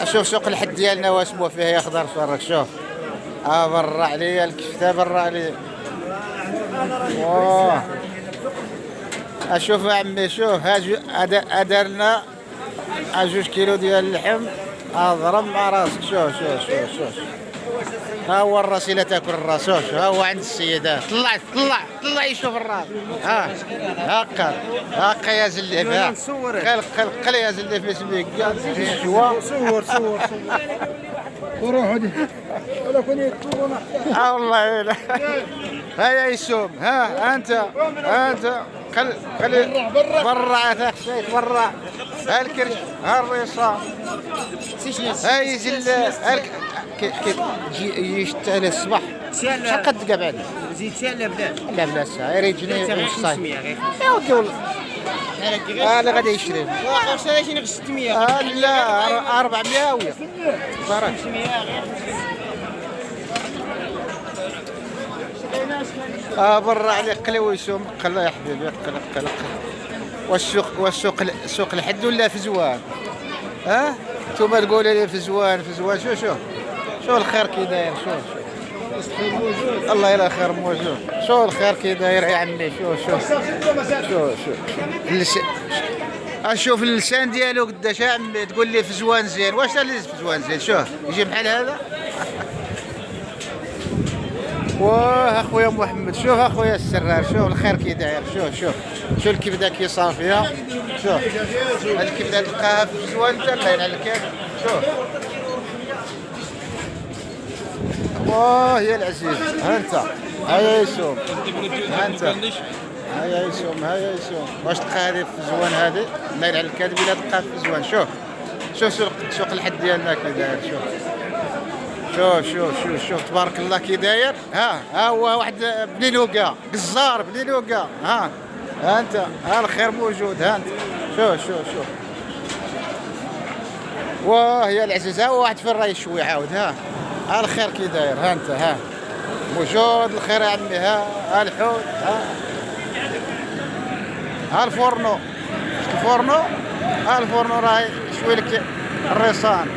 شوف سوق الحد ديالنا واسمو فيه يخضر فرك شوف. برا عليا الكفته برا عليا. واه اشوف عمي شوف ادرنا 2 كيلو ديال اللحم ضرب مع راسك. شوف ها هو الراس الا تاكل الراس. شوف ها هو عند السيدة. طلع يشوف الراس. هاكا يا زليف. قل يا زليف اسمك شوا. صور وروحوا ولا كون يطلبوا والله ها يسوم. ها انت خلي برا تاخ شيء برا. ها الكرش ها الرصاص ها يجي يشتغل الصباح. شحال قد دقه بعد زيد شي لا بلا لا ساعه يجيني وصاي يا ودي والله. اللي غادي يشري واخا شريتيني ب 600. لا 400 ويا بارك. 500 برا عليك قلي ويسوم. قل يا حبيبي قل. والسوق الحد ولا فزوان؟ نتوما تقولوا لي فزوان. شو الخير كي داير. الله يلا خير موجود. شو الخير كي داير يا عمي. شو اشوف اللسان ديالو قداش يا عمي. تقول لي فزوان زين. واش اللي فزوان زين؟ شوف يجي بحال هذا. واه اخويا محمد. شوف اخويا السرار. شوف الخير كي داير. شوف الكبده كي صافيه. شوف الكبده تلقاها في فزوان حتى الله ينعل الكيف. شوف واه يا العزيز. ها انت هيا يسوم. هيا يسوم. واش تلقى هذه في زوان هذه الله يلعن الكذب الا تلقاها في زوان. شوف سوق الحد ديالنا كي داير. شوف تبارك الله كي داير. ها هو واحد بنينوكا قزار بنينوكا. ها انت ها الخير موجود. ها انت شوف واه يا العزيز. ها واحد في الراي شوي عاود. ها الخير كي داير. ها انت موجود الخير يا عمي. ها الحوت. ها الفورنو. الفورنو راه يشوي لك الريصان.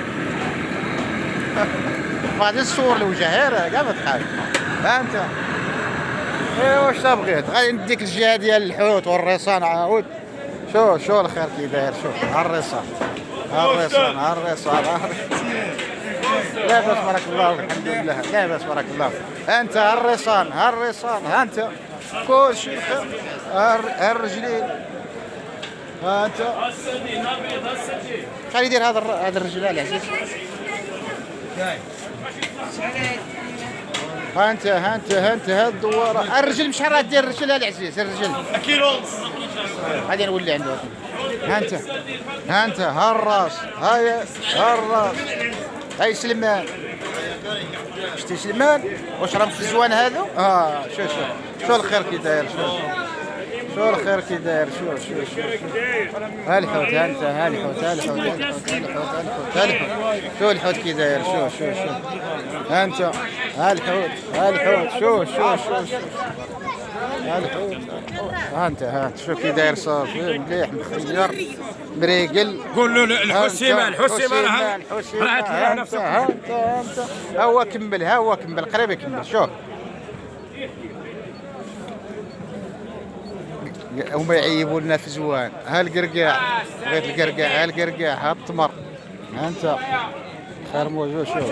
غادي تصور الوجه كاع ما تخاف. ها انت واش تبغيت غادي نديك الجهه ديال الحوت والريصان عاود. شو الخير كي داير. شوف الريصان. لاباس بارك الله الحمد لله. لاباس بارك الله. انت الريصان. ها انت كلشي خير. الرجلين. ها انت خلي يدير هذا الرجل العزيز. ها انت الدواره. الرجل مش راه دير الرجل العزيز. الرجل كيلو غادي نولي عنده. ها انت ها الراس. الراس. هاي سلمان. شتي سلمان واش راهم في الزوان هذو. شو الخير كي داير. شو الخير كي داير. شو ها الحوت. ها شو الحوت كي داير. شو ها انت ها الحوت. شو ها الحوت. ها انت شو كي داير صافي مليح مخير مريقل. قول له الحسيمه راه نفسك. ها انت هو كمل قريب يكمل. شوف هما يعيبوا لنا في زوان. ها القرقاع. بغيت القرقاع. ها التمر. ها انت خير موجود. شوف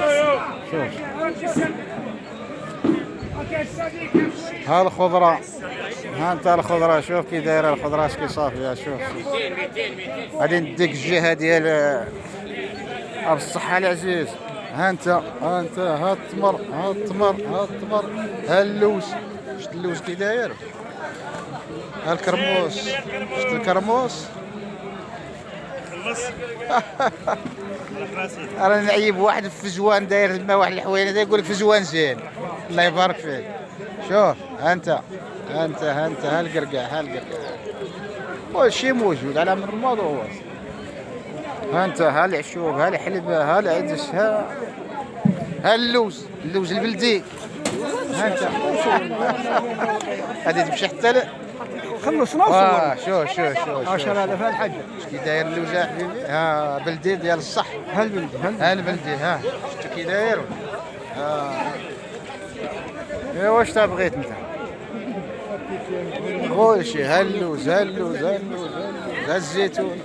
ها الخضره. ها انت الخضره. شوف كي دايره الخضره كي صافيه. شوف غادي نديك الجهه ديال بالصحه العزيز. ها انت ها التمر. ها اللوز. شفت اللوز كي داير. ها الكرموس. شفت الكرموس. راه نعيب واحد في فزوان داير الماء واحد الحوينه يقول لك فزوان زين الله يبارك فيك. شوف ها انت ها القرقاع. كل شيء موجود على من الموضوع. ها انت ها العشوب. ها الحلبه. ها العدس. ها اللوز البلدي. ها انت غادي تمشي حتى خلصنا وصور. شوف 10000 الحاج. كي داير اللوزة حبيبي؟ ها بلدي ديال الصح. هالبلدي ها البلدي ها شفت كي داير. ايوا واش تبغيت انت؟ كلشي ها اللوز ها الزيتون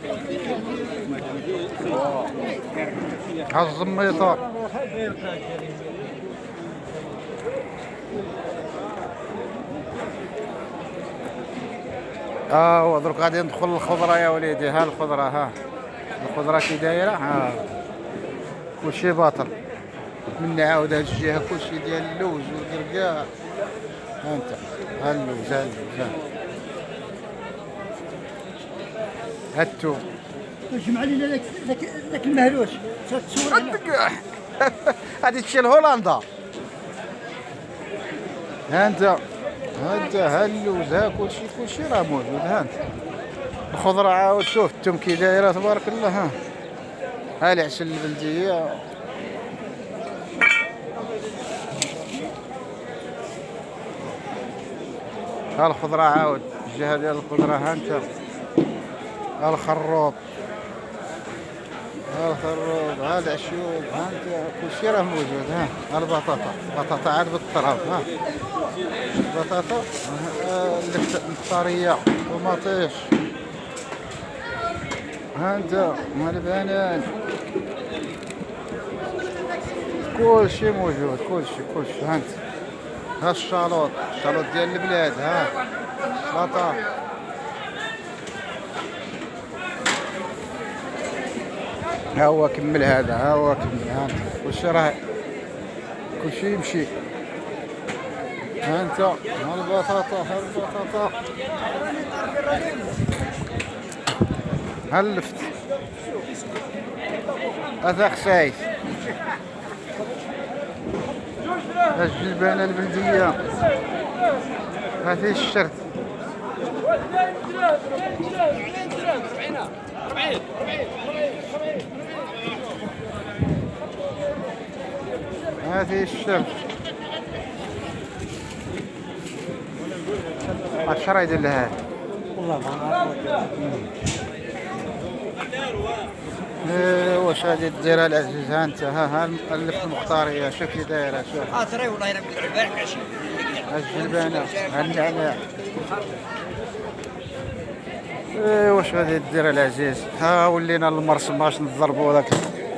ها الزميطور. ودروك غادي ندخل الخضره يا وليدي. ها الخضره الخضره كي دايره. كلشي باطل من عاود هاد الجهه كلشي ديال اللوز والكركاع. ها انت ها اللوز ها الثوم. جمع لي ذاك المهروس تصور هنا. غادي تمشي لهولندا. ها انت ها اللوز ها كلشي راه موجود. ها انت الخضره عاود شوف الثوم كي دايره تبارك الله. ها العسل البلديه. ها الخضره عاود الجهه ديال الخضره. ها انت ها الخروب ها العشوب. ها انت كلشي راه موجود. ها البطاطا عاد بالطراب. ها البطاطا الفطاريه طوماطيش. ها انت ها البنان كلشي موجود كلشي. ها انت ها الشالوط ديال البلاد. ها السلطه. ها هو كمل هذا. ها انت كلشي يمشي. ها انت ها البطاطا ها اللفت. هذا خسايس. ها الجلبانه البلديه. هذه الشرت. هذه الشرت. اش راه يدير لها؟ والله ما واش غادي ديرها العزيز؟ ها انت ها اللفت المختاريه شوف كي دايره. شوف تري والله ربي العباد عشي. ها الجلبانه ها النعناع. واش غادي دير العزيز؟ ها ولينا المرسم باش نضربوا داك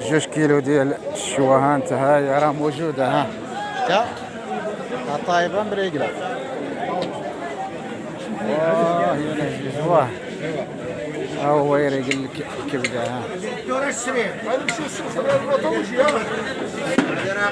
2 كيلو ديال الشوا. ها انت هاي راه موجوده. ها شتا طايبه مريقله. يا العزيز ها هو يريقل الكبده. ها الدور السريع. غنمشيو نشوفوا البطاطا.